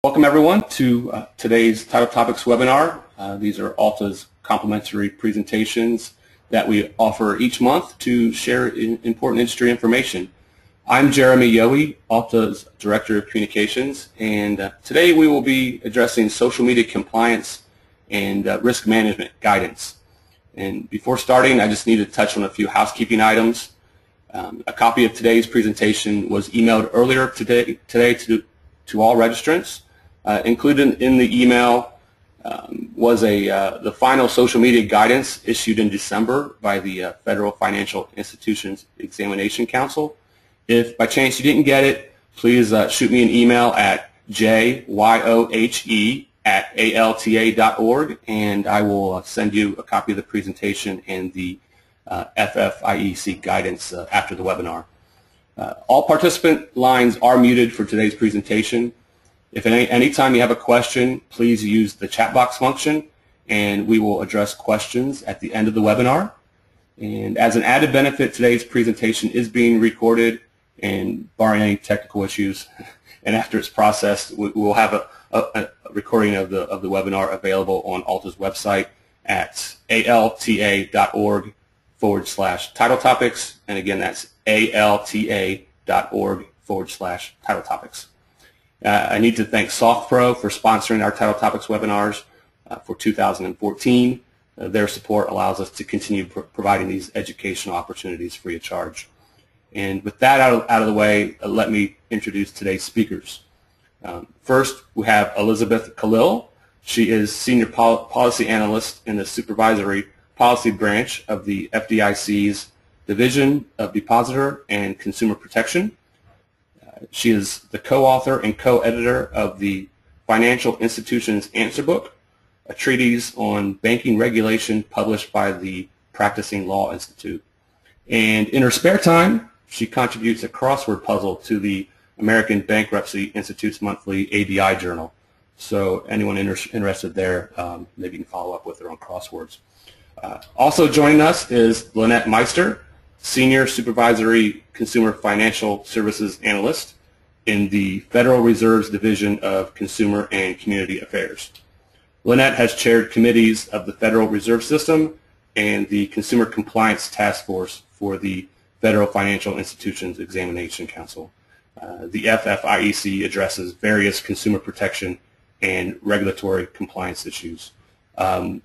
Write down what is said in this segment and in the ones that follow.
Welcome everyone to today's Title Topics webinar. These are Alta's complimentary presentations that we offer each month to share important industry information. I'm Jeremy Yohe, Alta's Director of Communications, and today we will be addressing social media compliance and risk management guidance. And before starting, I just need to touch on a few housekeeping items. A copy of today's presentation was emailed earlier today to all registrants. Included in the email was the final social media guidance issued in December by the Federal Financial Institutions Examination Council. If by chance you didn't get it, please shoot me an email at jyohe@alta.org, and I will send you a copy of the presentation and the FFIEC guidance after the webinar. All participant lines are muted for today's presentation. If at any time you have a question, please use the chat box function, and we will address questions at the end of the webinar. And as an added benefit, today's presentation is being recorded, and barring any technical issues, and after it's processed, we'll have a recording of the webinar available on Alta's website at alta.org/title topics, and again, that's alta.org/title topics. I need to thank SoftPro for sponsoring our Title Topics webinars for 2014. Their support allows us to continue providing these educational opportunities free of charge. And with that out of the way, let me introduce today's speakers. First, we have Elizabeth Khalil. She is Senior Policy Analyst in the Supervisory Policy Branch of the FDIC's Division of Depositor and Consumer Protection. She is the co-author and co-editor of the Financial Institutions Answer Book, a treatise on banking regulation published by the Practicing Law Institute. And in her spare time, she contributes a crossword puzzle to the American Bankruptcy Institute's monthly ABI journal. So anyone interested there, maybe you can follow up with her on crosswords. Also joining us is Lanette Meister, Senior Supervisory Consumer Financial Services Analyst in the Federal Reserve's Division of Consumer and Community Affairs. Lanette has chaired committees of the Federal Reserve System and the Consumer Compliance Task Force for the Federal Financial Institutions Examination Council. The FFIEC addresses various consumer protection and regulatory compliance issues.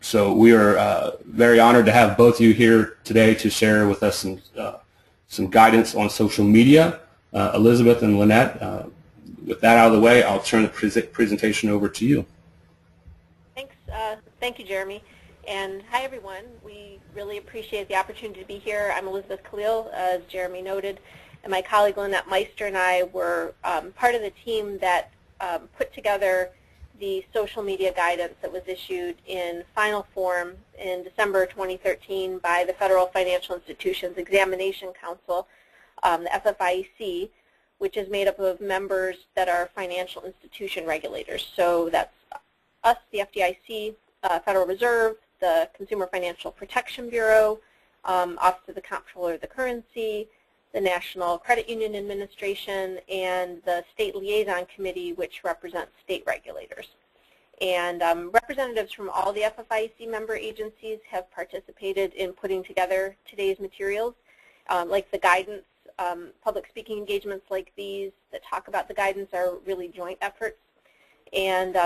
So we are very honored to have both of you here today to share with us some guidance on social media. Elizabeth and Lanette, with that out of the way, I'll turn the presentation over to you. Thanks. Thank you, Jeremy. And hi, everyone. We really appreciate the opportunity to be here. I'm Elizabeth Khalil, as Jeremy noted, and my colleague Lanette Meister and I were part of the team that put together the social media guidance that was issued in final form in December 2013 by the Federal Financial Institutions Examination Council, the FFIEC, which is made up of members that are financial institution regulators. So that's us, the FDIC, Federal Reserve, the Consumer Financial Protection Bureau, Office of the Comptroller of the Currency, the National Credit Union Administration, and the State Liaison Committee, which represents state regulators. And representatives from all the FFIEC member agencies have participated in putting together today's materials, like the guidance. Public speaking engagements like these that talk about the guidance are really joint efforts. And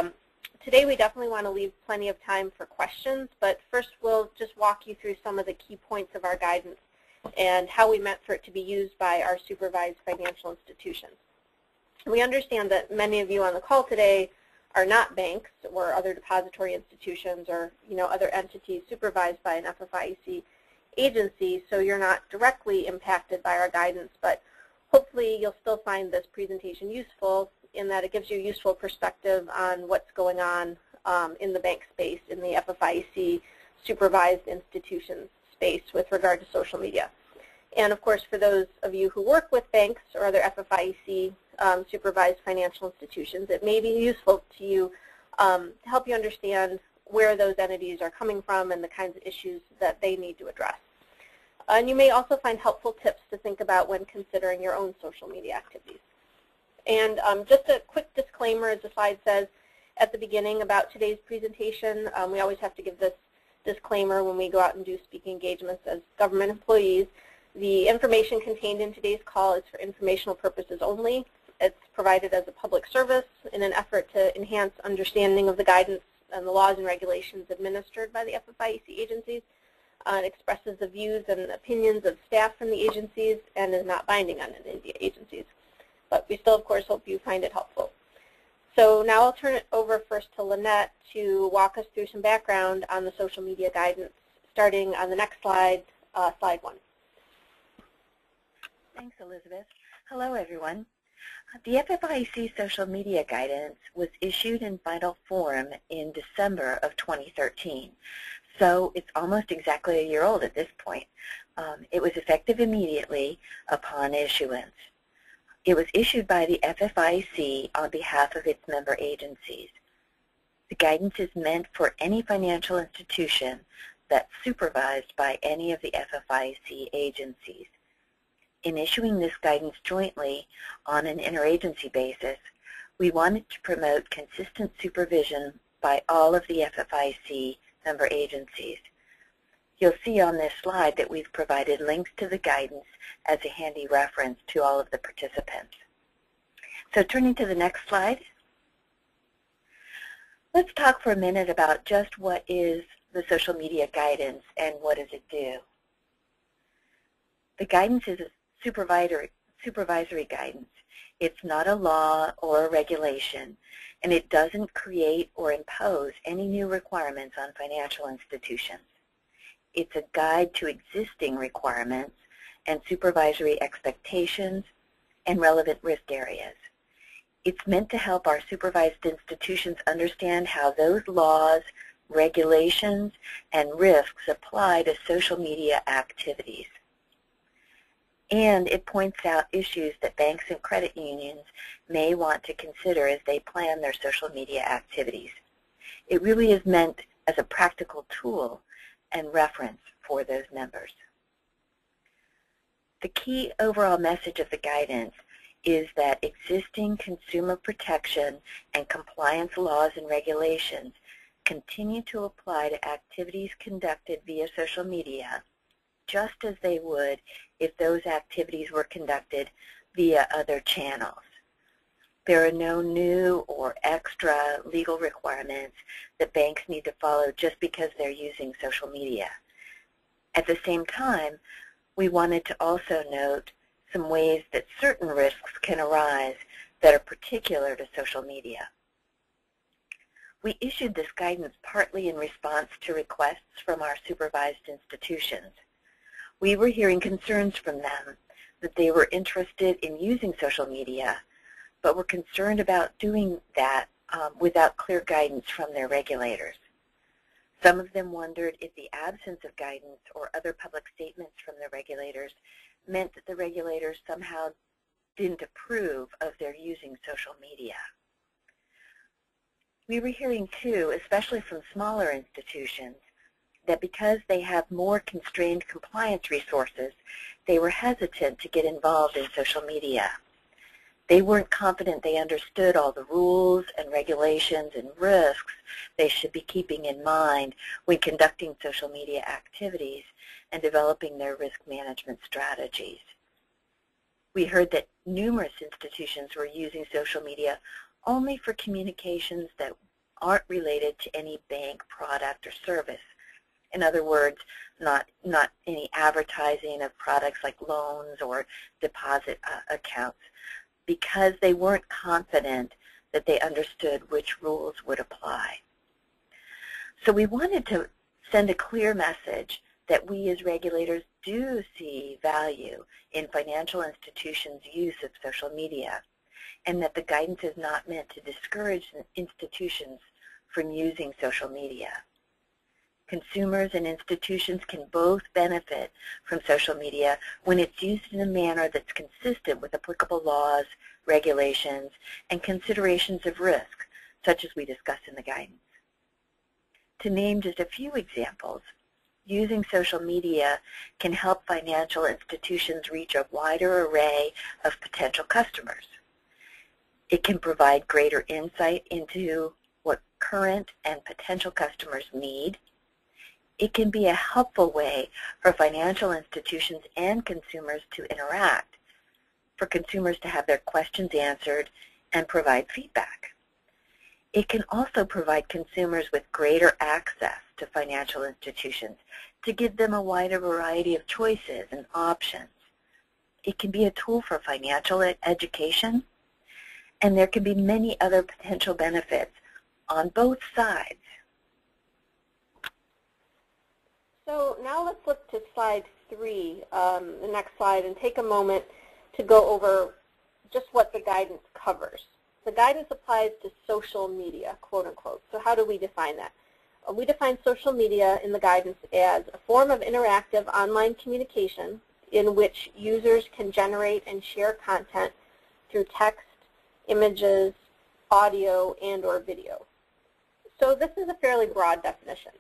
today we definitely want to leave plenty of time for questions, but first we'll just walk you through some of the key points of our guidance and how we meant for it to be used by our supervised financial institutions. We understand that many of you on the call today are not banks or other depository institutions or other entities supervised by an FFIEC agency, so you're not directly impacted by our guidance, but hopefully you'll still find this presentation useful in that it gives you a useful perspective on what's going on in the bank space, in the FFIEC supervised institutions space with regard to social media. And of course, for those of you who work with banks or other FFIEC supervised financial institutions, it may be useful to you to help you understand where those entities are coming from and the kinds of issues that they need to address. And you may also find helpful tips to think about when considering your own social media activities. And just a quick disclaimer, as the slide says at the beginning about today's presentation. We always have to give this disclaimer when we go out and do speaking engagements as government employees. The information contained in today's call is for informational purposes only. It's provided as a public service in an effort to enhance understanding of the guidance and the laws and regulations administered by the FFIEC agencies. It expresses the views and opinions of staff from the agencies and is not binding on any of the agencies. But we still, of course, hope you find it helpful. So now I'll turn it over first to Lanette to walk us through some background on the social media guidance, starting on the next slide, slide 1. Thanks, Elizabeth. Hello, everyone. The FFIEC social media guidance was issued in final form in December of 2013, so it's almost exactly a year old at this point. It was effective immediately upon issuance. It was issued by the FFIEC on behalf of its member agencies. The guidance is meant for any financial institution that's supervised by any of the FFIEC agencies. In issuing this guidance jointly on an interagency basis, we wanted to promote consistent supervision by all of the FFIEC member agencies. You'll see on this slide that we've provided links to the guidance as a handy reference to all of the participants. So turning to the next slide, let's talk for a minute about just what is the social media guidance and what does it do. The guidance is a supervisory guidance. It's not a law or a regulation, and it doesn't create or impose any new requirements on financial institutions. It's a guide to existing requirements and supervisory expectations and relevant risk areas. It's meant to help our supervised institutions understand how those laws, regulations, and risks apply to social media activities. And it points out issues that banks and credit unions may want to consider as they plan their social media activities. It really is meant as a practical tool and reference for those members. The key overall message of the guidance is that existing consumer protection and compliance laws and regulations continue to apply to activities conducted via social media, just as they would if those activities were conducted via other channels. There are no new or extra legal requirements that banks need to follow just because they're using social media. At the same time, we wanted to also note some ways that certain risks can arise that are particular to social media. We issued this guidance partly in response to requests from our supervised institutions. We were hearing concerns from them that they were interested in using social media, but were concerned about doing that without clear guidance from their regulators. Some of them wondered if the absence of guidance or other public statements from the regulators meant that the regulators somehow didn't approve of their using social media. We were hearing, too, especially from smaller institutions, that because they have more constrained compliance resources, they were hesitant to get involved in social media. They weren't confident they understood all the rules and regulations and risks they should be keeping in mind when conducting social media activities and developing their risk management strategies. We heard that numerous institutions were using social media only for communications that aren't related to any bank product or service. In other words, not any advertising of products like loans or deposit accounts, because they weren't confident that they understood which rules would apply. So we wanted to send a clear message that we as regulators do see value in financial institutions' use of social media, and that the guidance is not meant to discourage institutions from using social media. Consumers and institutions can both benefit from social media when it's used in a manner that's consistent with applicable laws, regulations, and considerations of risk, such as we discuss in the guidance. To name just a few examples, using social media can help financial institutions reach a wider array of potential customers. It can provide greater insight into what current and potential customers need. It can be a helpful way for financial institutions and consumers to interact, for consumers to have their questions answered and provide feedback. It can also provide consumers with greater access to financial institutions to give them a wider variety of choices and options. It can be a tool for financial education, and there can be many other potential benefits on both sides. So now let's look to slide 3, the next slide, and take a moment to go over just what the guidance covers. The guidance applies to social media, quote unquote. So how do we define that? We define social media in the guidance as a form of interactive online communication in which users can generate and share content through text, images, audio, and/or video. So this is a fairly broad definition.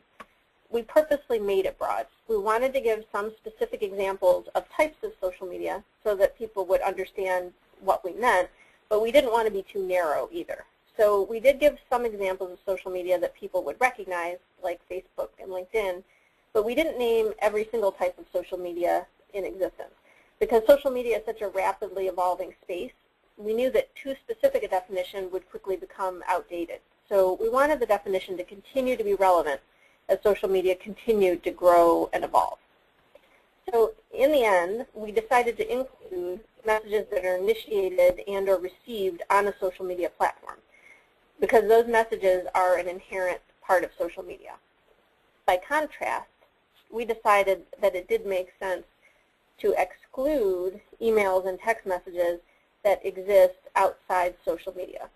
We purposely made it broad. We wanted to give some specific examples of types of social media so that people would understand what we meant, but we didn't want to be too narrow either. So we did give some examples of social media that people would recognize, like Facebook and LinkedIn, but we didn't name every single type of social media in existence. Because social media is such a rapidly evolving space, we knew that too specific a definition would quickly become outdated. So we wanted the definition to continue to be relevant as social media continued to grow and evolve. So in the end, we decided to include messages that are initiated and or received on a social media platform, because those messages are an inherent part of social media. By contrast, we decided that it did make sense to exclude emails and text messages that exist outside social media.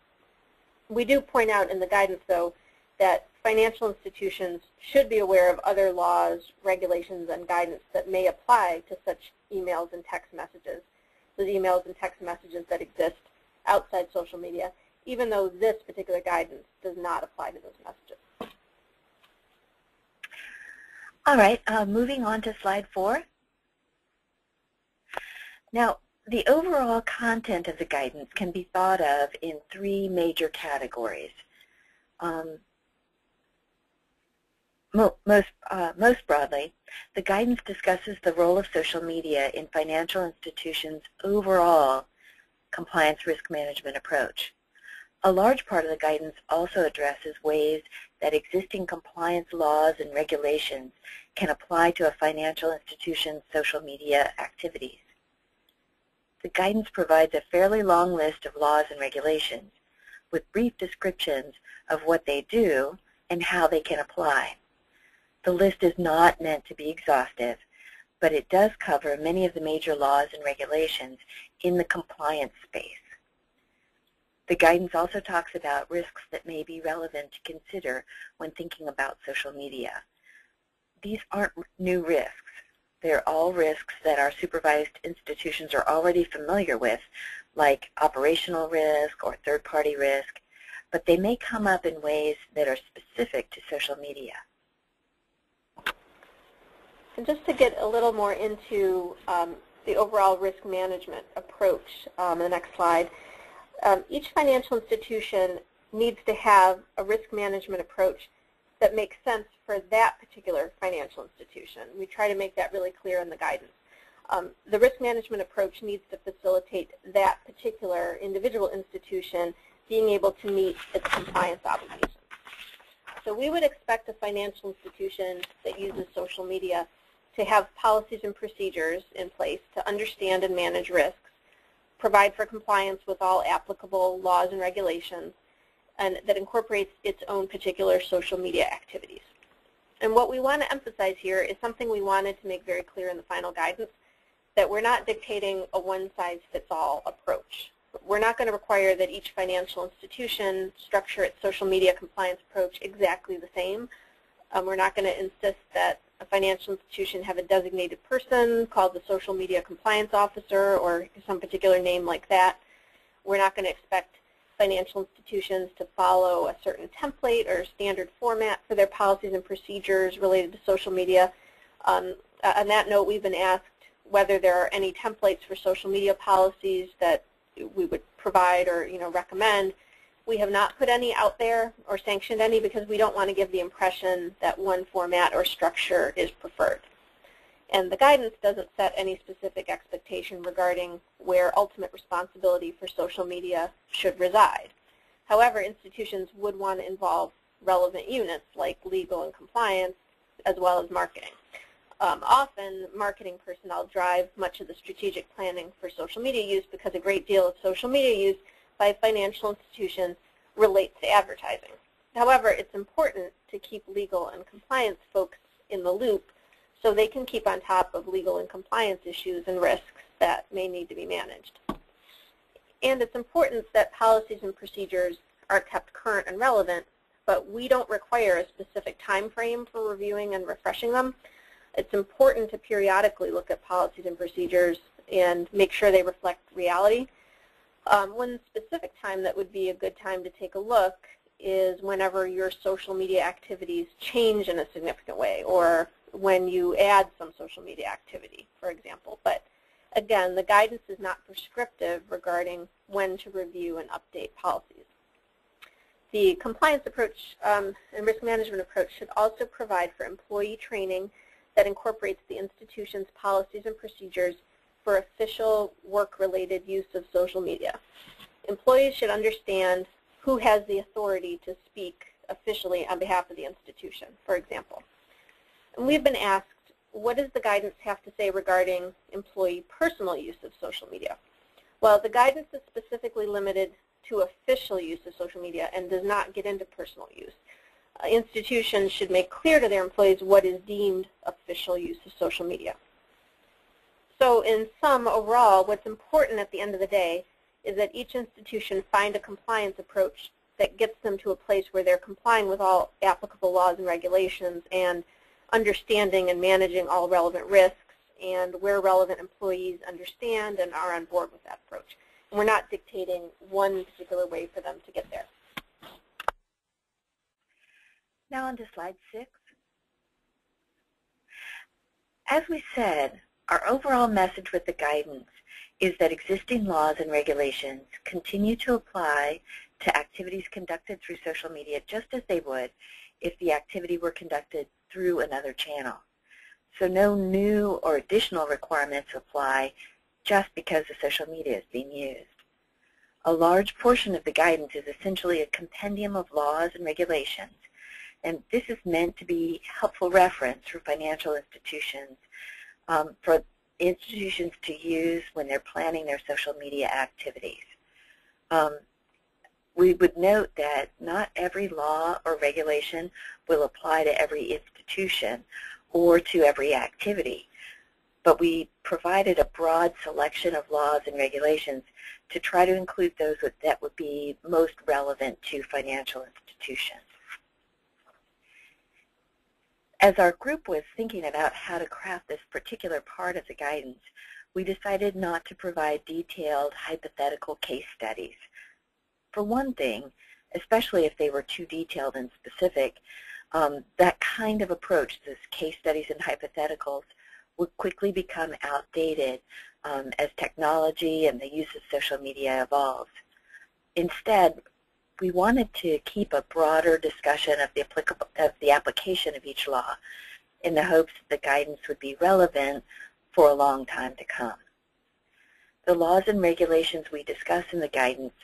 We do point out in the guidance, though, that financial institutions should be aware of other laws, regulations, and guidance that may apply to such emails and text messages, those emails and text messages that exist outside social media, even though this particular guidance does not apply to those messages. All right, moving on to slide 4. Now, the overall content of the guidance can be thought of in 3 major categories. Most broadly, the guidance discusses the role of social media in financial institutions' overall compliance risk management approach. A large part of the guidance also addresses ways that existing compliance laws and regulations can apply to a financial institution's social media activities. The guidance provides a fairly long list of laws and regulations with brief descriptions of what they do and how they can apply. The list is not meant to be exhaustive, but it does cover many of the major laws and regulations in the compliance space. The guidance also talks about risks that may be relevant to consider when thinking about social media. These aren't new risks. They're all risks that our supervised institutions are already familiar with, like operational risk or third-party risk, but they may come up in ways that are specific to social media. And just to get a little more into the overall risk management approach, the next slide, each financial institution needs to have a risk management approach that makes sense for that particular financial institution. We try to make that really clear in the guidance. The risk management approach needs to facilitate that particular individual institution being able to meet its compliance obligations. So we would expect a financial institution that uses social media to have policies and procedures in place to understand and manage risks, provide for compliance with all applicable laws and regulations, and that incorporates its own particular social media activities. And what we want to emphasize here is something we wanted to make very clear in the final guidance, that we're not dictating a one-size-fits-all approach. We're not going to require that each financial institution structure its social media compliance approach exactly the same. We're not going to insist that a financial institution have a designated person called the social media compliance officer or some particular name like that. We're not going to expect financial institutions to follow a certain template or standard format for their policies and procedures related to social media. On that note, we've been asked whether there are any templates for social media policies that we would provide or recommend. We have not put any out there or sanctioned any because we don't want to give the impression that one format or structure is preferred. And the guidance doesn't set any specific expectation regarding where ultimate responsibility for social media should reside. However, institutions would want to involve relevant units like legal and compliance as well as marketing. Often, marketing personnel drive much of the strategic planning for social media use because a great deal of social media use by financial institutions relates to advertising. However, it's important to keep legal and compliance folks in the loop so they can keep on top of legal and compliance issues and risks that may need to be managed. And it's important that policies and procedures are kept current and relevant, but we don't require a specific time frame for reviewing and refreshing them. It's important to periodically look at policies and procedures and make sure they reflect reality. One specific time that would be a good time to take a look is whenever your social media activities change in a significant way, or when you add some social media activity, for example. But again, the guidance is not prescriptive regarding when to review and update policies. The compliance approach and risk management approach should also provide for employee training that incorporates the institution's policies and procedures for official work-related use of social media. Employees should understand who has the authority to speak officially on behalf of the institution, for example. And we've been asked, what does the guidance have to say regarding employee personal use of social media? Well, the guidance is specifically limited to official use of social media and does not get into personal use. Institutions should make clear to their employees what is deemed official use of social media. So in sum, overall, what's important at the end of the day is that each institution find a compliance approach that gets them to a place where they're complying with all applicable laws and regulations and understanding and managing all relevant risks, and where relevant employees understand and are on board with that approach. And we're not dictating one particular way for them to get there. Now on to slide 6. As we said, our overall message with the guidance is that existing laws and regulations continue to apply to activities conducted through social media just as they would if the activity were conducted through another channel. So no new or additional requirements apply just because the social media is being used. A large portion of the guidance is essentially a compendium of laws and regulations, and this is meant to be helpful reference for financial institutions, for institutions to use when they're planning their social media activities. We would note that not every law or regulation will apply to every institution or to every activity, but we provided a broad selection of laws and regulations to try to include those that would be most relevant to financial institutions. As our group was thinking about how to craft this particular part of the guidance, we decided not to provide detailed hypothetical case studies. For one thing, especially if they were too detailed and specific, that kind of approach, this case studies and hypotheticals, would quickly become outdated as technology and the use of social media evolves. Instead, we wanted to keep a broader discussion of the application of each law in the hopes that the guidance would be relevant for a long time to come. The laws and regulations we discuss in the guidance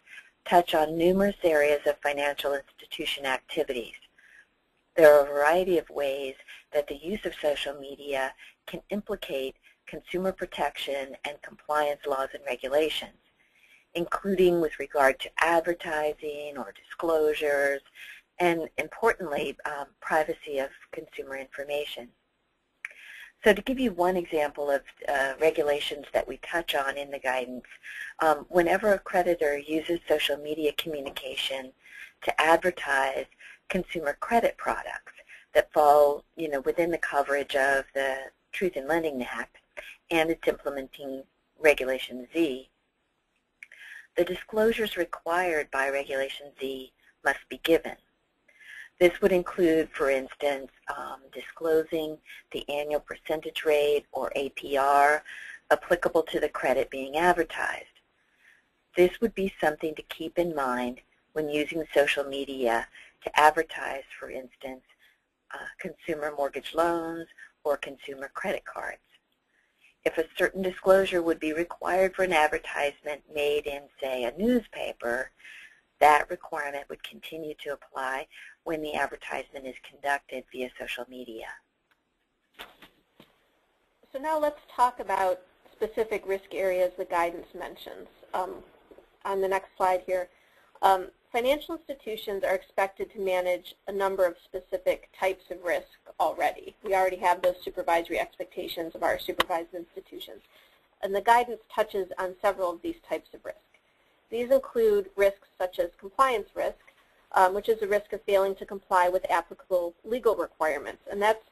touch on numerous areas of financial institution activities. There are a variety of ways that the use of social media can implicate consumer protection and compliance laws and regulations, including with regard to advertising or disclosures, and importantly, privacy of consumer information. So to give you one example of regulations that we touch on in the guidance, whenever a creditor uses social media communication to advertise consumer credit products that fall within the coverage of the Truth in Lending Act and its implementing Regulation Z, the disclosures required by Regulation Z must be given. This would include, for instance, disclosing the annual percentage rate or APR applicable to the credit being advertised. This would be something to keep in mind when using social media to advertise, for instance, consumer mortgage loans or consumer credit cards. If a certain disclosure would be required for an advertisement made in, say, a newspaper, that requirement would continue to apply when the advertisement is conducted via social media. So now let's talk about specific risk areas the guidance mentions. On the next slide here, financial institutions are expected to manage a number of specific types of risk already. We already have those supervisory expectations of our supervised institutions. And the guidance touches on several of these types of risk. These include risks such as compliance risk, which is the risk of failing to comply with applicable legal requirements. And that's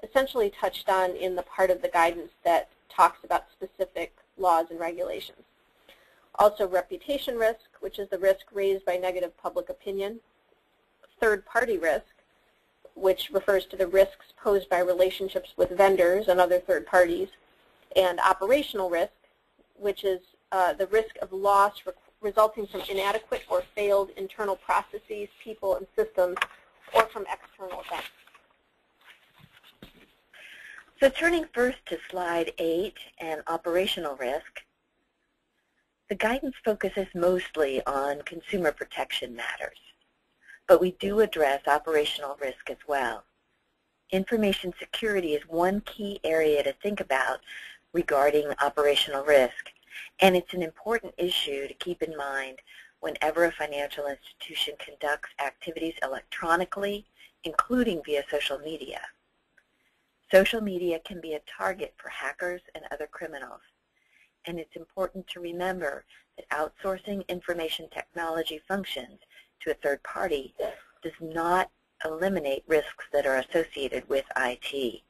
essentially touched on in the part of the guidance that talks about specific laws and regulations. Also reputation risk, which is the risk raised by negative public opinion. Third-party risk, which refers to the risks posed by relationships with vendors and other third parties. And operational risk, which is the risk of loss resulting from inadequate or failed internal processes, people, and systems, or from external events. So turning first to slide 8 and operational risk, the guidance focuses mostly on consumer protection matters, but we do address operational risk as well. Information security is one key area to think about regarding operational risk, and it's an important issue to keep in mind whenever a financial institution conducts activities electronically, including via social media. Social media can be a target for hackers and other criminals, and it's important to remember that outsourcing information technology functions to a third party does not eliminate risks that are associated with IT.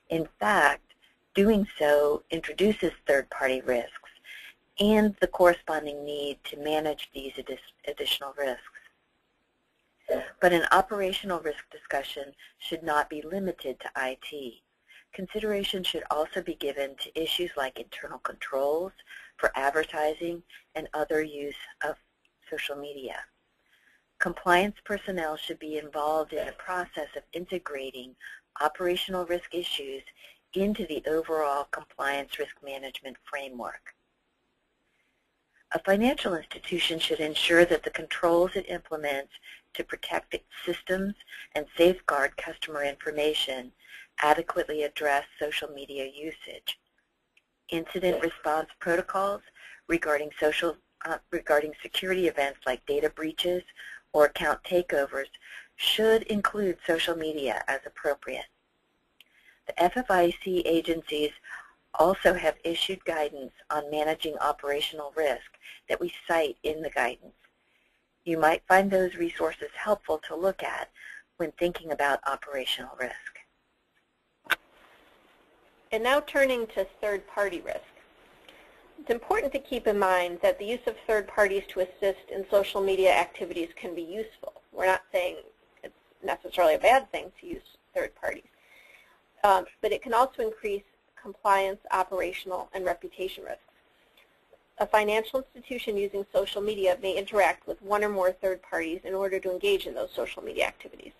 In fact, doing so introduces third-party risks and the corresponding need to manage these additional risks. But an operational risk discussion should not be limited to IT. Consideration should also be given to issues like internal controls for advertising and other use of social media. Compliance personnel should be involved in the process of integrating operational risk issues into the overall compliance risk management framework. A financial institution should ensure that the controls it implements to protect its systems and safeguard customer information adequately address social media usage. Incident response protocols regarding security events like data breaches or account takeovers should include social media as appropriate. The FFIEC agencies also have issued guidance on managing operational risk that we cite in the guidance. You might find those resources helpful to look at when thinking about operational risk. And now turning to third-party risk. It's important to keep in mind that the use of third parties to assist in social media activities can be useful. We're not saying it's necessarily a bad thing to use third parties. But it can also increase compliance, operational, and reputation risks. A financial institution using social media may interact with one or more third parties in order to engage in those social media activities.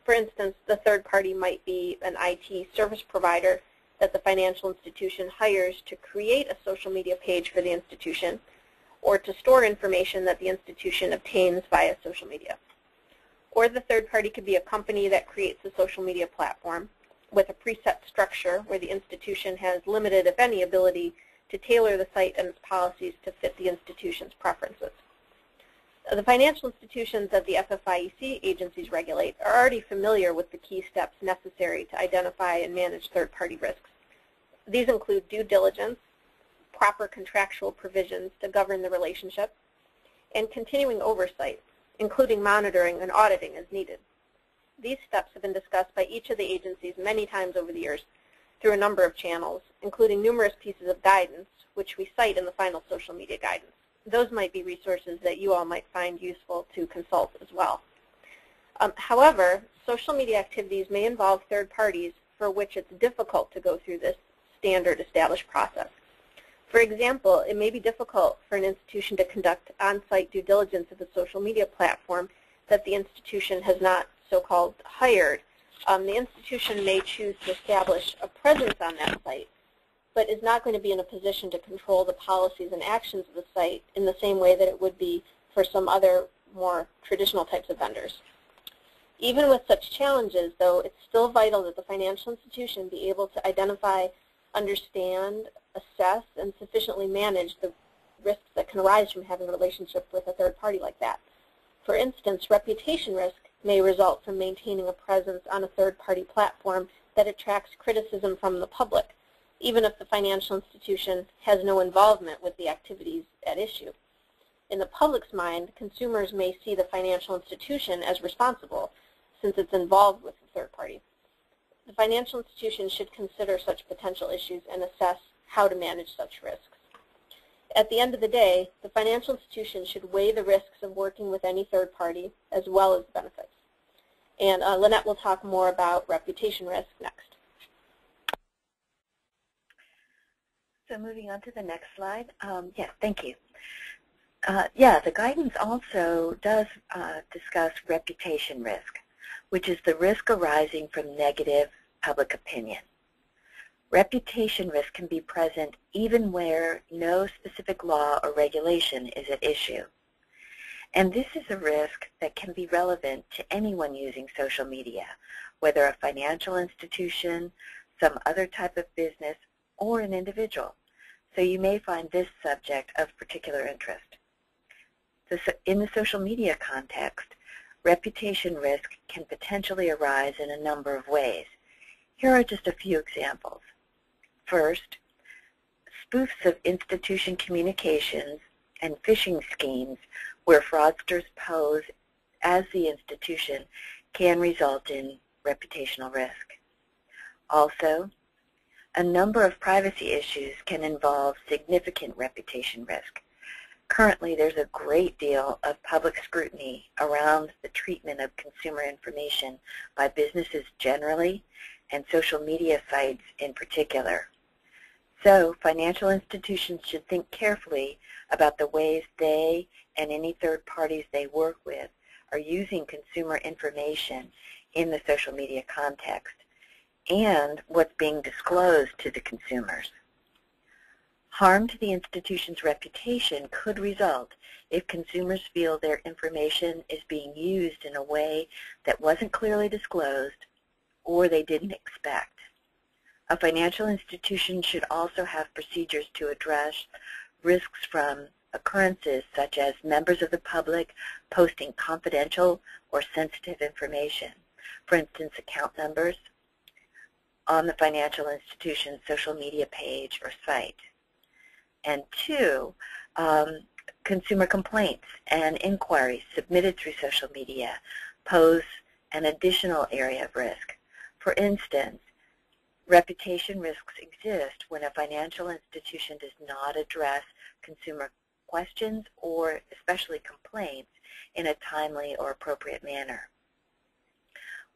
For instance, the third party might be an IT service provider that the financial institution hires to create a social media page for the institution or to store information that the institution obtains via social media. Or the third party could be a company that creates a social media platform with a preset structure where the institution has limited, if any, ability to tailor the site and its policies to fit the institution's preferences. The financial institutions that the FFIEC agencies regulate are already familiar with the key steps necessary to identify and manage third-party risks. These include due diligence, proper contractual provisions to govern the relationship, and continuing oversight, including monitoring and auditing as needed. These steps have been discussed by each of the agencies many times over the years through a number of channels, including numerous pieces of guidance, which we cite in the final social media guidance. Those might be resources that you all might find useful to consult as well. However, social media activities may involve third parties for which it's difficult to go through this standard established process. For example, it may be difficult for an institution to conduct on-site due diligence of a social media platform that the institution has not so-called hired. The institution may choose to establish a presence on that site, but is not going to be in a position to control the policies and actions of the site in the same way that it would be for some other more traditional types of vendors. Even with such challenges, though, it's still vital that the financial institution be able to identify, understand, assess, and sufficiently manage the risks that can arise from having a relationship with a third party like that. For instance, reputation risk may result from maintaining a presence on a third-party platform that attracts criticism from the public, even if the financial institution has no involvement with the activities at issue. In the public's mind, consumers may see the financial institution as responsible since it's involved with the third party. The financial institution should consider such potential issues and assess how to manage such risks. At the end of the day, the financial institution should weigh the risks of working with any third party as well as the benefits. And Lanette will talk more about reputation risk next. So moving on to the next slide. Yeah, thank you. Yeah, the guidance also does discuss reputation risk, which is the risk arising from negative public opinion. Reputation risk can be present even where no specific law or regulation is at issue. And this is a risk that can be relevant to anyone using social media, whether a financial institution, some other type of business, or an individual. So you may find this subject of particular interest. In the social media context, reputation risk can potentially arise in a number of ways. Here are just a few examples. First, spoofs of institution communications and phishing schemes where fraudsters pose as the institution can result in reputational risk. Also, a number of privacy issues can involve significant reputation risk. Currently, there's a great deal of public scrutiny around the treatment of consumer information by businesses generally and social media sites in particular. So, financial institutions should think carefully about the ways they and any third parties they work with are using consumer information in the social media context and what's being disclosed to the consumers. Harm to the institution's reputation could result if consumers feel their information is being used in a way that wasn't clearly disclosed or they didn't expect. A financial institution should also have procedures to address risks from occurrences such as members of the public posting confidential or sensitive information, for instance, account numbers, on the financial institution's social media page or site. And two, consumer complaints and inquiries submitted through social media pose an additional area of risk. For instance, reputation risks exist when a financial institution does not address consumer questions or especially complaints in a timely or appropriate manner.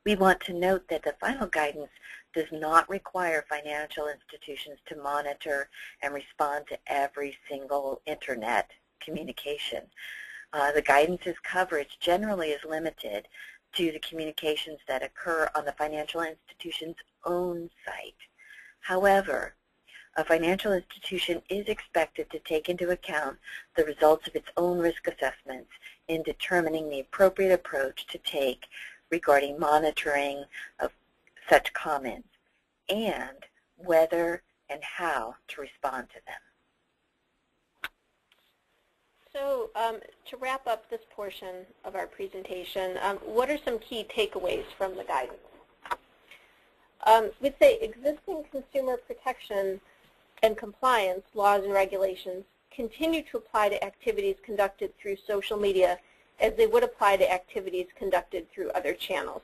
We want to note that the final guidance does not require financial institutions to monitor and respond to every single Internet communication. The guidance's coverage generally is limited to the communications that occur on the financial institution's own site. However, a financial institution is expected to take into account the results of its own risk assessments in determining the appropriate approach to take regarding monitoring of such comments and whether and how to respond to them. So to wrap up this portion of our presentation, what are some key takeaways from the guidance? We'd say existing consumer protection and compliance laws and regulations continue to apply to activities conducted through social media as they would apply to activities conducted through other channels.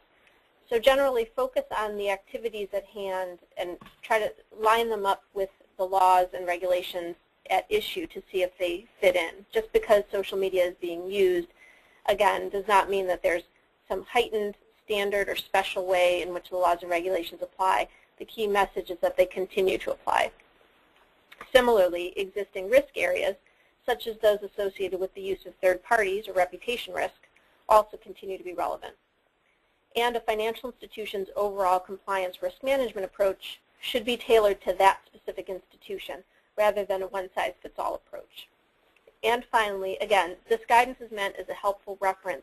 So generally focus on the activities at hand and try to line them up with the laws and regulations at issue to see if they fit in. Just because social media is being used, again, does not mean that there's some heightened standard or special way in which the laws and regulations apply. The key message is that they continue to apply. Similarly, existing risk areas, such as those associated with the use of third parties or reputation risk, also continue to be relevant. And a financial institution's overall compliance risk management approach should be tailored to that specific institution rather than a one-size-fits-all approach. And finally, again, this guidance is meant as a helpful reference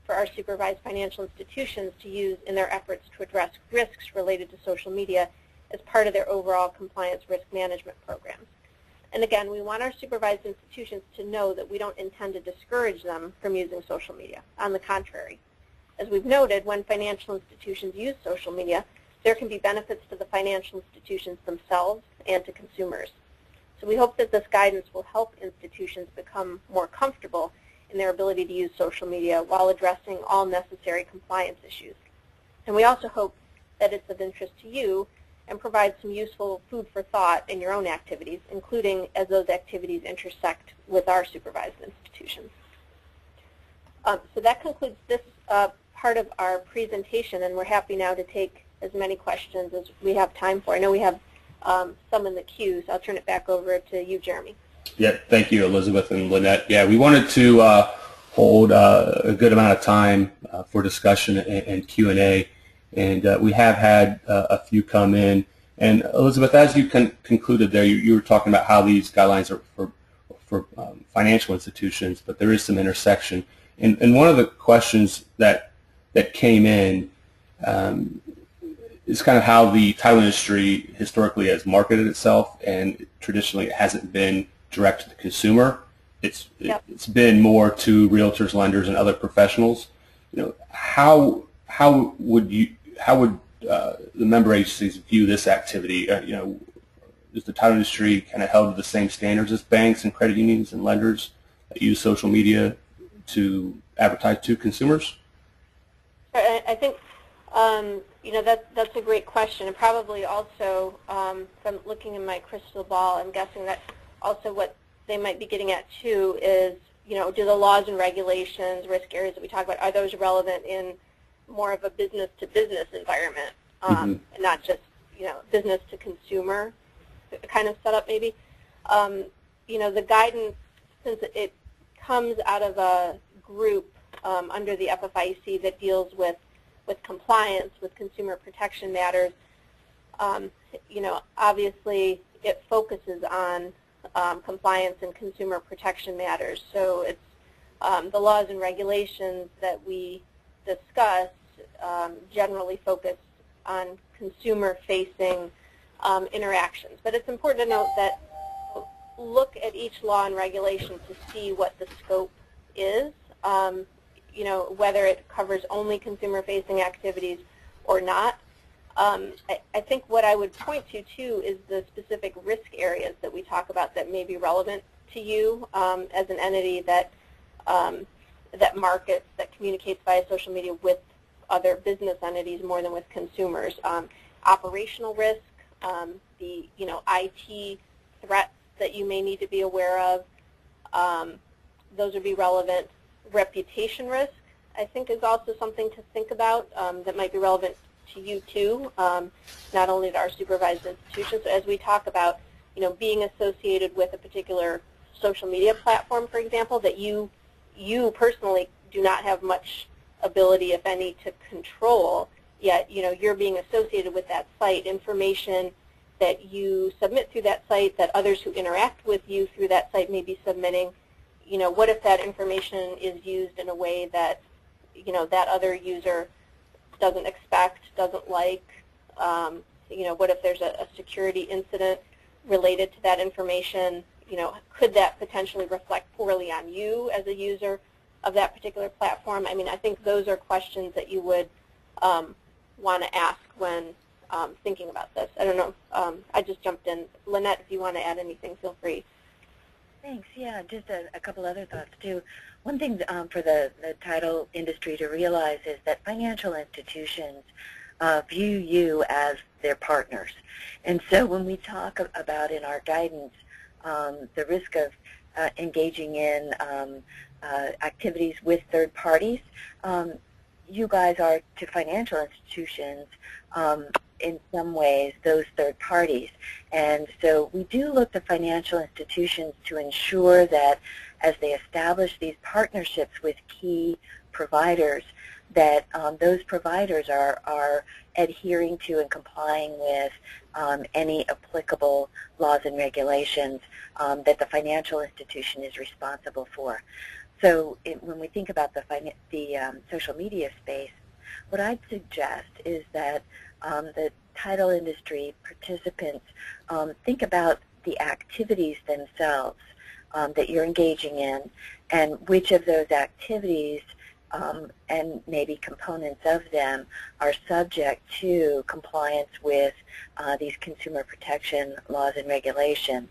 for our supervised financial institutions to use in their efforts to address risks related to social media as part of their overall compliance risk management programs. And again, we want our supervised institutions to know that we don't intend to discourage them from using social media. On the contrary, as we've noted, when financial institutions use social media, there can be benefits to the financial institutions themselves and to consumers. So we hope that this guidance will help institutions become more comfortable in their ability to use social media while addressing all necessary compliance issues. And we also hope that it's of interest to you and provide some useful food for thought in your own activities, including as those activities intersect with our supervised institutions. So that concludes this part of our presentation, and we're happy now to take as many questions as we have time for. I know we have some in the queue, so I'll turn it back over to you, Jeremy. Yeah, thank you, Elizabeth and Lanette. Yeah, we wanted to hold a good amount of time for discussion and Q&A, and we have had a few come in. And Elizabeth, as you concluded there, you were talking about how these guidelines are for financial institutions, but there is some intersection. And one of the questions that came in is kind of how the title industry historically has marketed itself, and traditionally it hasn't been direct to the consumer. It's been more to realtors, lenders, and other professionals. You know, how would the member agencies view this activity? You know, is the title industry kind of held to the same standards as banks and credit unions and lenders that use social media to advertise to consumers? I think you know, that's a great question, and probably also from looking in my crystal ball, I'm guessing that also what they might be getting at too is, you know, do the laws and regulations, risk areas that we talk about, are those relevant in more of a business-to-business environment, and not just, you know, business-to-consumer kind of setup maybe? You know, the guidance, since it comes out of a group under the FFIEC that deals with compliance, with consumer protection matters, you know, obviously it focuses on compliance and consumer protection matters. So it's the laws and regulations that we discuss generally focus on consumer-facing interactions. But it's important to note that look at each law and regulation to see what the scope is. You know, whether it covers only consumer-facing activities or not. I think what I would point to, too, is the specific risk areas that we talk about that may be relevant to you as an entity that that markets, that communicates via social media with other business entities more than with consumers. Operational risk, the IT threats that you may need to be aware of, those would be relevant. Reputation risk, I think, is also something to think about that might be relevant to you too, not only to our supervised institutions. So as we talk about, you know, being associated with a particular social media platform, for example, that you personally do not have much ability, if any, to control, yet, you know, you're being associated with that site, information that you submit through that site, that others who interact with you through that site may be submitting. You know, what if that information is used in a way that, you know, that other user doesn't expect, doesn't like? You know, what if there's a security incident related to that information? You know, could that potentially reflect poorly on you as a user of that particular platform? I mean, I think those are questions that you would want to ask when thinking about this. I don't know. I just jumped in. Lanette, if you want to add anything, feel free. Thanks. Yeah, just a couple other thoughts, too. One thing for the title industry to realize is that financial institutions view you as their partners. And so when we talk about in our guidance the risk of engaging in activities with third parties, you guys are to financial institutions in some ways, those third parties. And so we do look to financial institutions to ensure that as they establish these partnerships with key providers, that those providers are adhering to and complying with any applicable laws and regulations that the financial institution is responsible for. So when we think about the social media space, what I'd suggest is that the title industry participants think about the activities themselves that you're engaging in, and which of those activities and maybe components of them are subject to compliance with these consumer protection laws and regulations.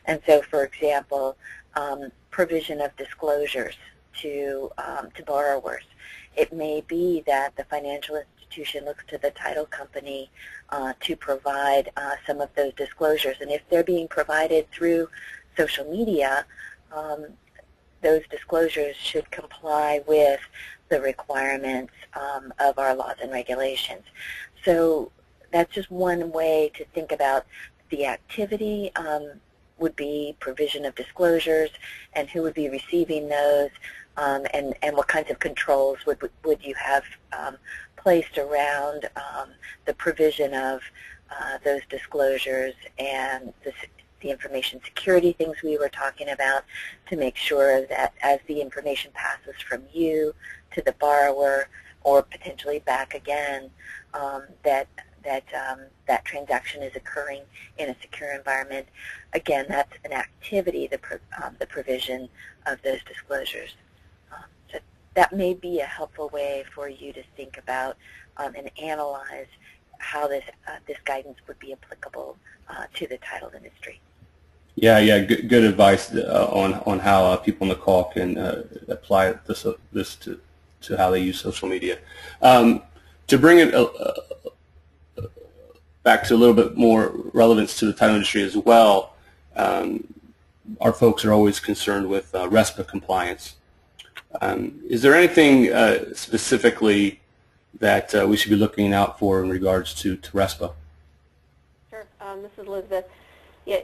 And so, for example, provision of disclosures to borrowers. It may be that the financial institution looks to the title company to provide some of those disclosures. And if they're being provided through social media, those disclosures should comply with the requirements of our laws and regulations. So that's just one way to think about the activity. Would be provision of disclosures, and who would be receiving those, and what kinds of controls would you have placed around the provision of those disclosures and the information security things we were talking about, to make sure that as the information passes from you to the borrower or potentially back again, that transaction is occurring in a secure environment. Again, that's an activity, the provision of those disclosures. So that may be a helpful way for you to think about and analyze how this guidance would be applicable to the title industry. Yeah, good advice on how people in the call can apply this to how they use social media. To bring it back to a little bit more relevance to the title industry as well, our folks are always concerned with RESPA compliance. Is there anything specifically that we should be looking out for in regards to RESPA? Sure. This is Elizabeth. Yeah,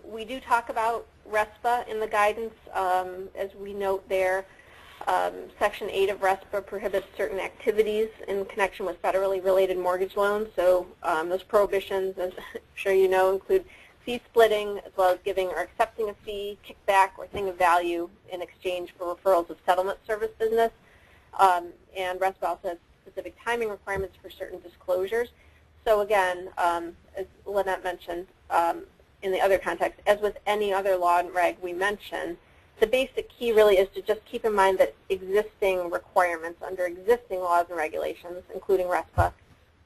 we do talk about RESPA in the guidance. As we note there, Section 8 of RESPA prohibits certain activities in connection with federally related mortgage loans. So those prohibitions, as I'm sure you know, include fee splitting, as well as giving or accepting a fee, kickback, or thing of value in exchange for referrals of settlement service business. And RESPA also has specific timing requirements for certain disclosures. So again, as Lanette mentioned, in the other context, as with any other law and reg we mention, the basic key really is to just keep in mind that existing requirements under existing laws and regulations, including RESPA,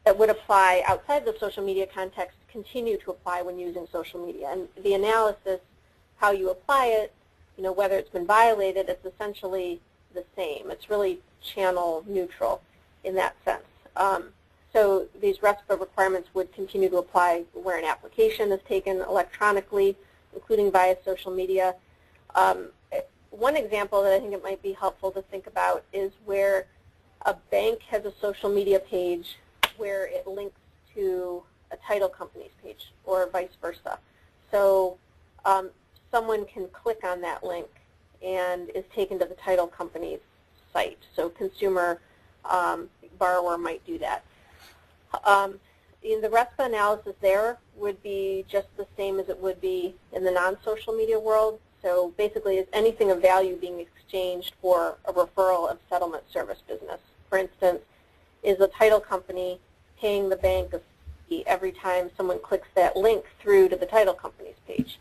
that would apply outside the social media context continue to apply when using social media. And the analysis, how you apply it, whether it's been violated, it's essentially the same. It's really channel neutral in that sense. So these RESPA requirements would continue to apply where an application is taken electronically, including via social media. One example that I think it might be helpful to think about is where a bank has a social media page where it links to a title company's page, or vice versa. So someone can click on that link and is taken to the title company's site. So consumer borrower might do that. In the RESPA analysis there would be just the same as it would be in the non-social media world. So basically, is anything of value being exchanged for a referral of settlement service business? For instance, is a title company paying the bank a fee every time someone clicks that link through to the title company's page?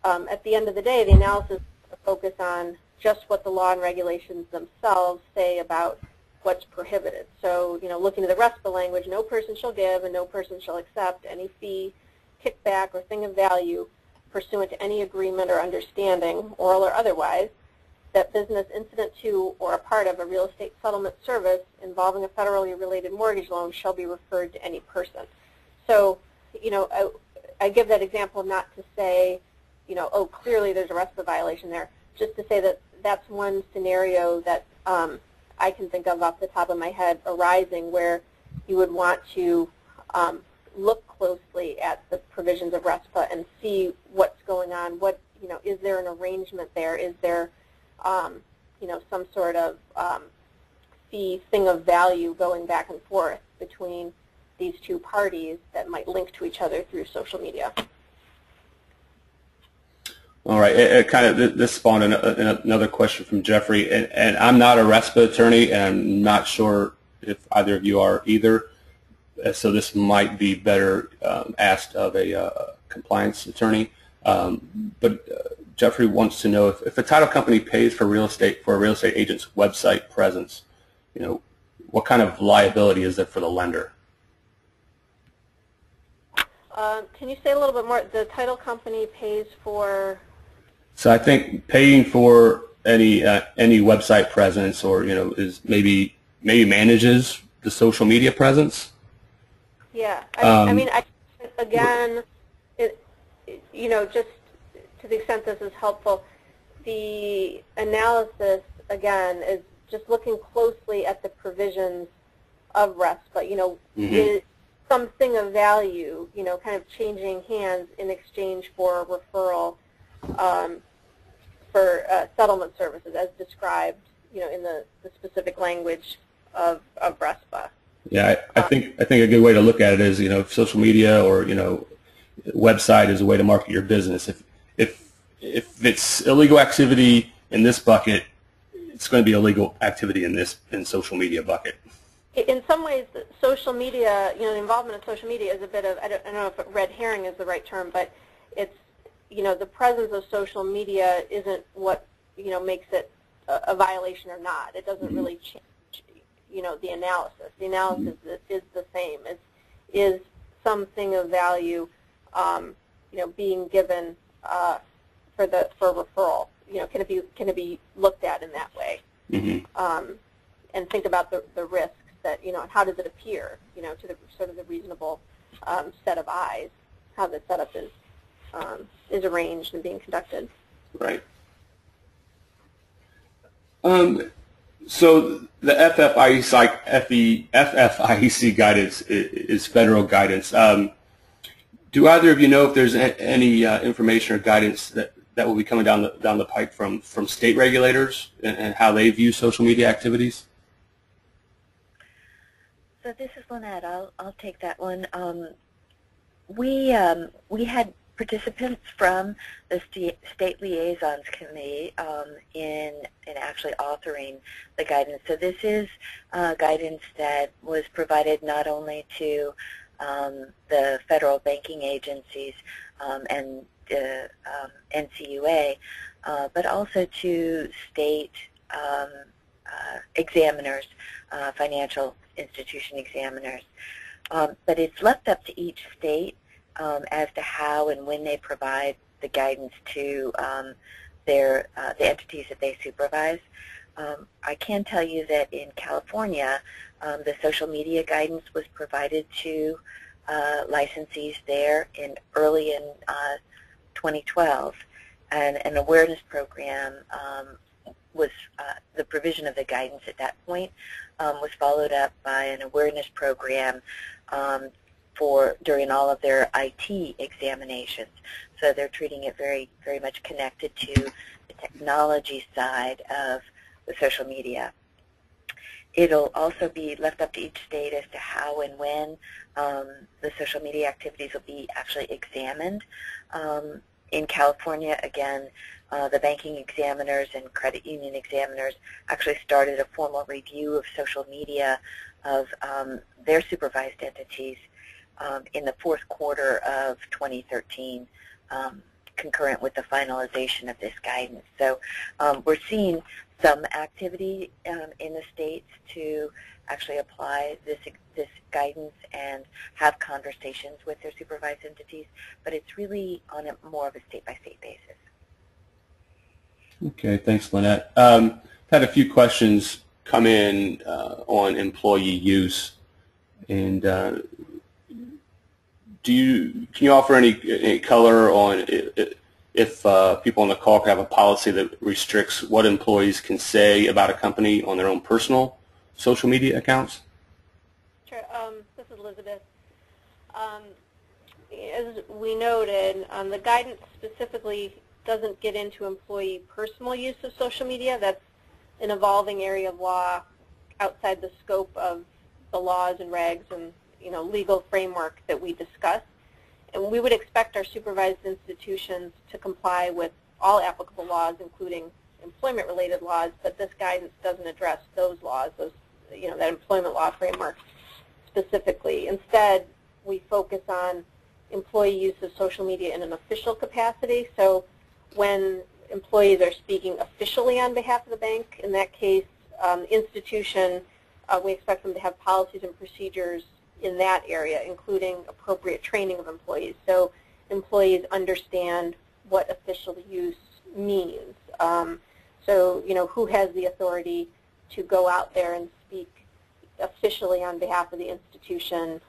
At the end of the day, the analysis will focus on just what the law and regulations themselves say about what's prohibited. So, looking at the RESPA language, no person shall give and no person shall accept any fee, kickback, or thing of value pursuant to any agreement or understanding, oral or otherwise, that business incident to or a part of a real estate settlement service involving a federally related mortgage loan shall be referred to any person. So, I give that example not to say, oh, clearly there's a RESPA violation there, just to say that that's one scenario that I can think of off the top of my head arising where you would want to look closely at the provisions of RESPA and see what's going on. What, is there an arrangement there? Is there, some sort of thing of value going back and forth between these two parties that might link to each other through social media? All right. This spawned another question from Jeffrey, and I'm not a RESPA attorney, and I'm not sure if either of you are either. So this might be better asked of a compliance attorney. But Jeffrey wants to know if a title company pays for a real estate agent's website presence, what kind of liability is there for the lender? Can you say a little bit more? The title company pays for. So I think paying for any website presence, or is maybe manages the social media presence. Yeah, again, just to the extent this is helpful, the analysis again is just looking closely at the provisions of RESPA. Is something of value, kind of changing hands in exchange for a referral for settlement services as described, in the specific language of RESPA. Yeah, I think a good way to look at it is, if social media or website is a way to market your business. If it's illegal activity in this bucket, it's going to be illegal activity in social media bucket. In some ways, social media, the involvement in social media is a bit of, I don't know if red herring is the right term, but it's, the presence of social media isn't what, makes it a violation or not. It doesn't really change, the analysis. The analysis is the same. Is something of value, being given for referral? Can it be looked at in that way? And think about the risks that, and how does it appear, to the sort of the reasonable set of eyes, how the setup is arranged and being conducted. Right. So the FFIEC guidance is federal guidance. Do either of you know if there's any information or guidance that will be coming down the pipe from state regulators and how they view social media activities? So this is Lanette. I'll take that one. We had participants from the State Liaisons Committee in actually authoring the guidance. So this is guidance that was provided not only to the federal banking agencies and the NCUA, but also to state examiners, financial institution examiners. But it's left up to each state as to how and when they provide the guidance to the entities that they supervise. I can tell you that in California, the social media guidance was provided to licensees there early in 2012, and an awareness program was the provision of the guidance at that point was followed up by an awareness program during all of their IT examinations. So they're treating it very, very much connected to the technology side of the social media. It'll also be left up to each state as to how and when the social media activities will be actually examined. In California, again, the banking examiners and credit union examiners actually started a formal review of social media of their supervised entities in the fourth quarter of 2013, concurrent with the finalization of this guidance. So we're seeing some activity in the states to actually apply this guidance and have conversations with their supervised entities, but it's really on a more of a state-by-state basis. Okay, thanks, Lanette. I've had a few questions come in on employee use, and can you offer any color on if people on the call can have a policy that restricts what employees can say about a company on their own personal social media accounts? Sure. This is Elizabeth. As we noted, the guidance specifically doesn't get into employee personal use of social media. That's an evolving area of law outside the scope of the laws and regs and legal framework that we discuss. And we would expect our supervised institutions to comply with all applicable laws, including employment-related laws, but this guidance doesn't address those laws, that employment law framework specifically. Instead, we focus on employee use of social media in an official capacity. So when employees are speaking officially on behalf of the bank, in that case, institution, we expect them to have policies and procedures in that area, including appropriate training of employees. So employees understand what official use means. So, who has the authority to go out there and speak officially on behalf of the institution,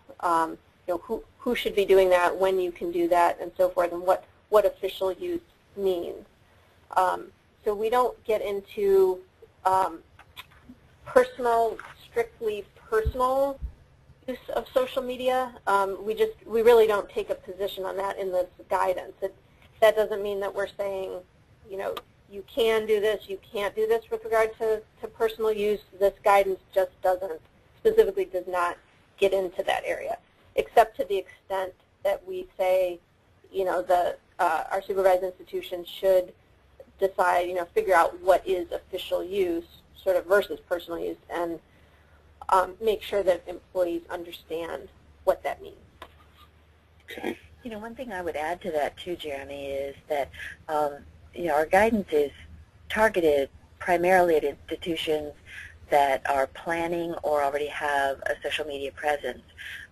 who should be doing that, when you can do that, and so forth, and what official use means. So we don't get into strictly personal use of social media. We really don't take a position on that in this guidance. That doesn't mean that we're saying, you can do this, you can't do this with regard to personal use. This guidance just specifically does not get into that area, except to the extent that we say, our supervised institution should decide, figure out what is official use sort of versus personal use, and make sure that employees understand what that means. Okay. One thing I would add to that too, Jeremy, is that our guidance is targeted primarily at institutions that are planning or already have a social media presence.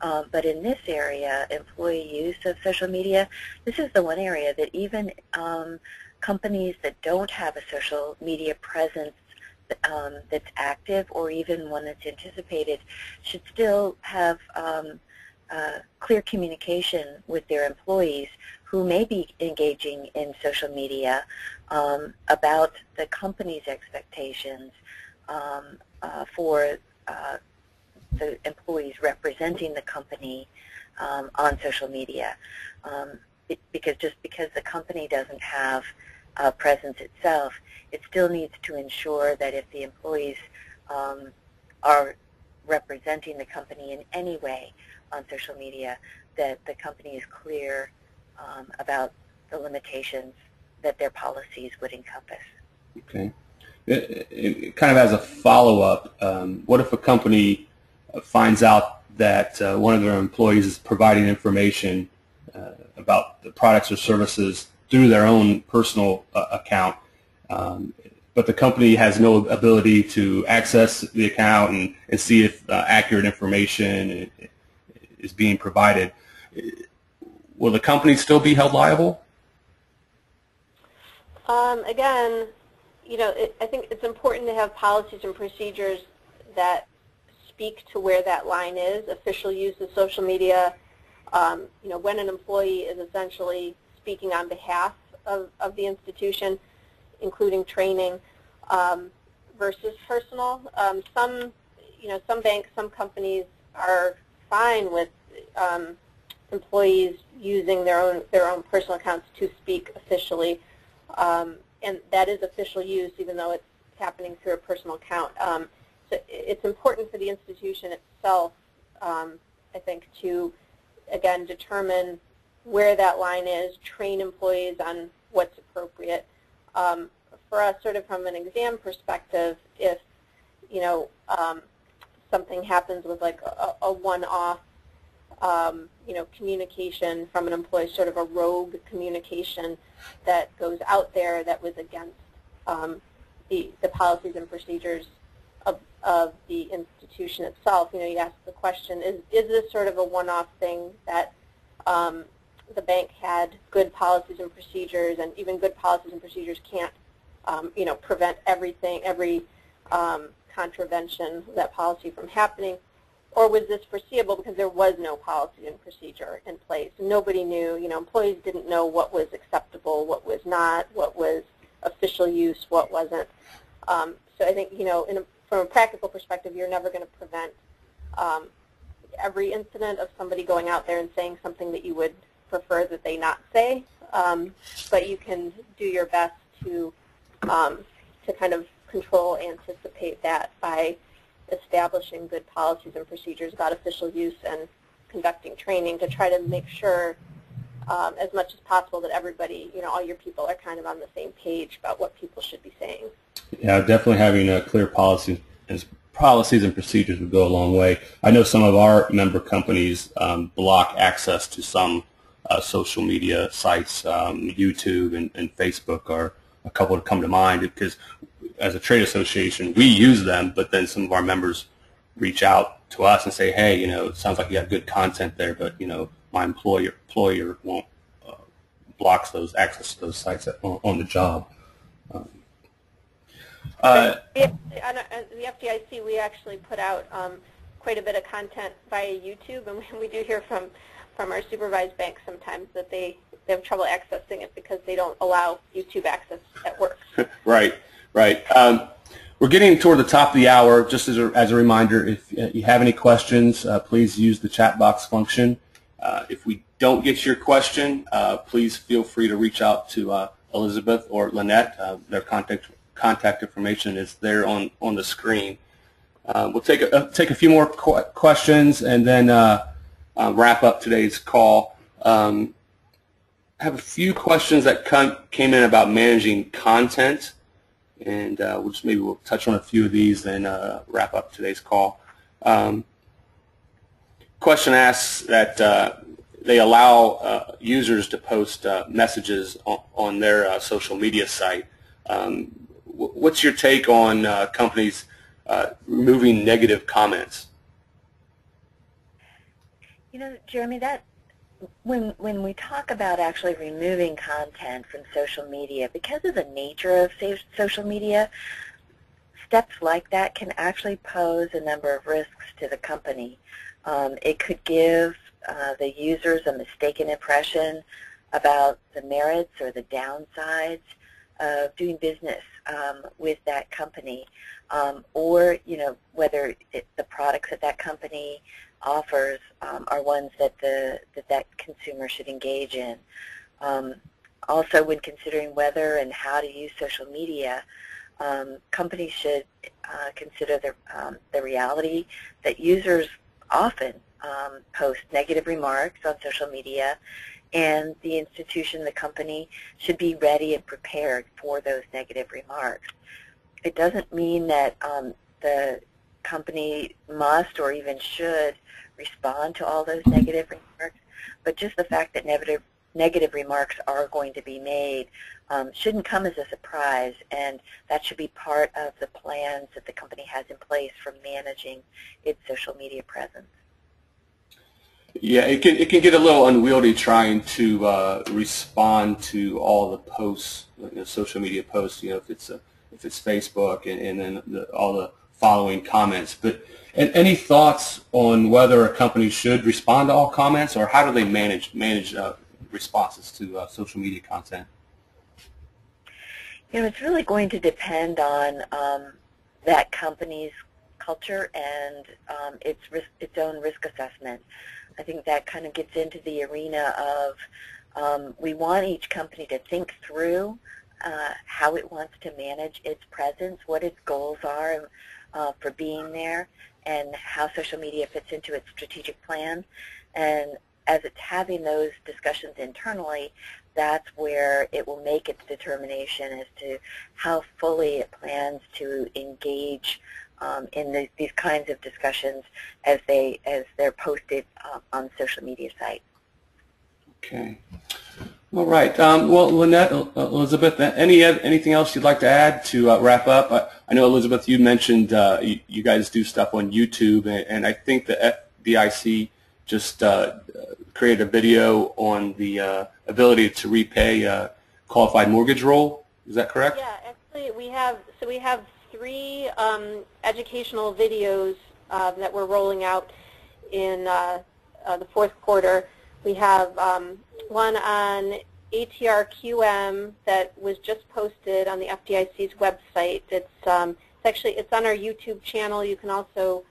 But in this area, employee use of social media, this is the one area that even companies that don't have a social media presence that's active, or even one that's anticipated, should still have clear communication with their employees who may be engaging in social media about the company's expectations for the employees representing the company on social media. Because the company doesn't have a presence itself, it still needs to ensure that if the employees are representing the company in any way on social media, that the company is clear about the limitations that their policies would encompass. Okay. Kind of as a follow-up, what if a company finds out that one of their employees is providing information about the products or services through their own personal account, but the company has no ability to access the account and see if accurate information is being provided? Will the company still be held liable? Again, I think it's important to have policies and procedures that speak to where that line is. Official use of social media, when an employee is essentially speaking on behalf of the institution, including training, versus personal. Some banks, some companies are fine with employees using their own personal accounts to speak officially, and that is official use, even though it's happening through a personal account. So it's important for the institution itself, I think, to again determine where that line is, train employees on what's appropriate. For us, sort of from an exam perspective, if something happens with like a one-off communication from an employee, sort of a rogue communication that goes out there that was against the policies and procedures of the institution itself. You ask the question, is this sort of a one-off thing that the bank had good policies and procedures, and even good policies and procedures can't prevent every contravention of that policy from happening? Or was this foreseeable because there was no policy and procedure in place? Nobody knew, employees didn't know what was acceptable, what was not, what was official use, what wasn't. So I think, from a practical perspective, you're never going to prevent every incident of somebody going out there and saying something that you would prefer that they not say, but you can do your best to kind of control, anticipate that by establishing good policies and procedures about official use and conducting training to try to make sure as much as possible that everybody, all your people are kind of on the same page about what people should be saying. Yeah, definitely having a clear policies and procedures would go a long way. I know some of our member companies block access to some social media sites. YouTube and Facebook are a couple that come to mind because as a trade association, we use them, but then some of our members reach out to us and say, hey, it sounds like you have good content there, but, my employer won't blocks those access to those sites on the job. The FDIC, we actually put out quite a bit of content via YouTube, and we do hear from our supervised banks sometimes that they have trouble accessing it because they don't allow YouTube access at work. Right. We're getting toward the top of the hour. Just as a reminder, if you have any questions, please use the chat box function. If we don't get your question, please feel free to reach out to Elizabeth or Lanette. Their contact information is there on the screen. We'll take a few more questions and then wrap up today's call. I have a few questions that came in about managing content, and we'll touch on a few of these and wrap up today's call. Question asks that they allow users to post messages on their social media site. What's your take on companies removing negative comments? Jeremy, that when we talk about actually removing content from social media, because of the nature of social media, steps like that can actually pose a number of risks to the company. It could give the users a mistaken impression about the merits or the downsides of doing business with that company, or whether the products that company offers are ones that that consumer should engage in. Also, when considering whether and how to use social media, companies should consider the reality that users often post negative remarks on social media, and the institution, the company, should be ready and prepared for those negative remarks. It doesn't mean that the company must or even should respond to all those negative remarks, but just the fact that negative remarks are going to be made shouldn't come as a surprise, and that should be part of the plans that the company has in place for managing its social media presence. Yeah, it can get a little unwieldy trying to respond to all the posts, social media posts. If it's Facebook and then all the following comments. But any thoughts on whether a company should respond to all comments, or how do they manage responses to social media content? It's really going to depend on that company's culture and its own risk assessment. I think that kind of gets into the arena of we want each company to think through how it wants to manage its presence, what its goals are for being there, and how social media fits into its strategic plan. And as it's having those discussions internally, that's where it will make its determination as to how fully it plans to engage in these kinds of discussions as they're posted on social media sites. Okay. All right. Well, Lanette, Elizabeth, anything else you'd like to add to wrap up? I know, Elizabeth, you mentioned you guys do stuff on YouTube, and I think the FDIC just created a video on the ability to repay qualified mortgage roll. Is that correct? Yeah, actually, we have 3 educational videos that we're rolling out in the 4th quarter. We have one on ATR-QM that was just posted on the FDIC's website. It's on our YouTube channel. You can also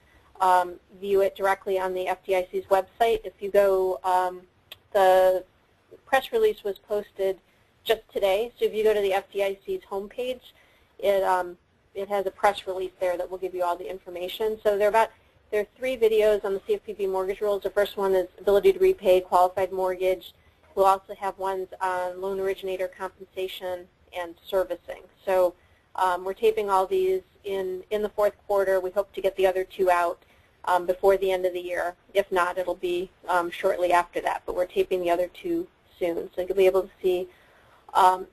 view it directly on the FDIC's website. If you go, the press release was posted just today, so if you go to the FDIC's homepage, it has a press release there that will give you all the information. So there are 3 videos on the CFPB mortgage rules. The first one is ability to repay qualified mortgage. We'll also have ones on loan originator compensation and servicing. So we're taping all these in the 4th quarter. We hope to get the other 2 out before the end of the year. If not, it'll be shortly after that, but we're taping the other 2 soon. So you'll be able to see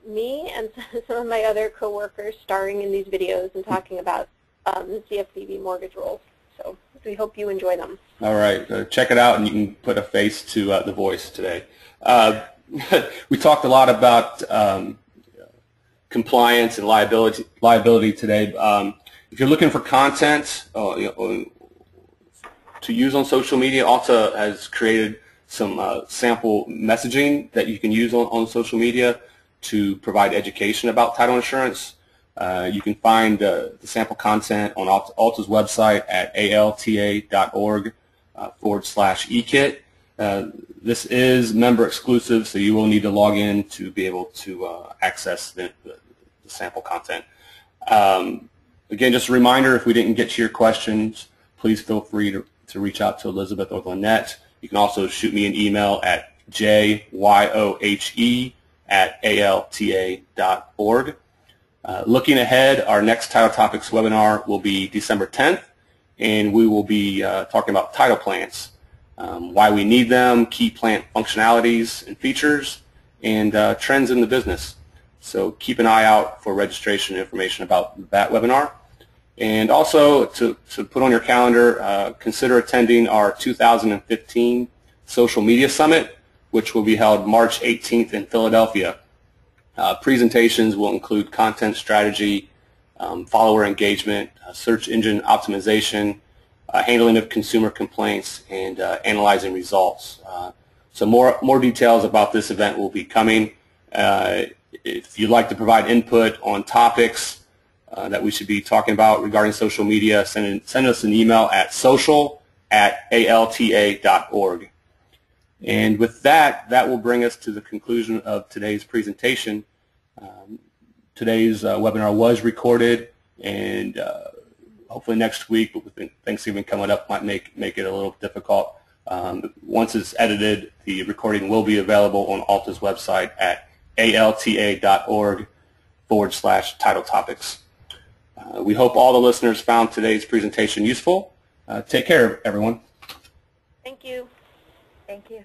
me and some of my other coworkers starring in these videos and talking about the CFPB mortgage rules. So we hope you enjoy them. All right, check it out, and you can put a face to the voice today. We talked a lot about compliance and liability today. If you're looking for content to use on social media, Alta has created some sample messaging that you can use on social media to provide education about title insurance. You can find the sample content on Alta's website at alta.org/ekit. This is member exclusive, so you will need to log in to be able to access the sample content. Again, just a reminder, if we didn't get to your questions, please feel free to reach out to Elizabeth or Lanette. You can also shoot me an email at jyohe@alta.org. Looking ahead, our next Title Topics webinar will be December 10th, and we will be talking about title plants, why we need them, key plant functionalities and features, and trends in the business. So keep an eye out for registration information about that webinar. And also, to put on your calendar, consider attending our 2015 Social Media Summit, which will be held March 18th in Philadelphia. Presentations will include content strategy, follower engagement, search engine optimization, handling of consumer complaints, and analyzing results. So more details about this event will be coming. If you'd like to provide input on topics that we should be talking about regarding social media, send us an email at social@alta.org. And with that will bring us to the conclusion of today's presentation. Today's webinar was recorded, and hopefully next week, but with Thanksgiving coming up, might make it a little difficult. Once it's edited, the recording will be available on Alta's website at alta.org/title topics. We hope all the listeners found today's presentation useful. Take care, everyone. Thank you. Thank you.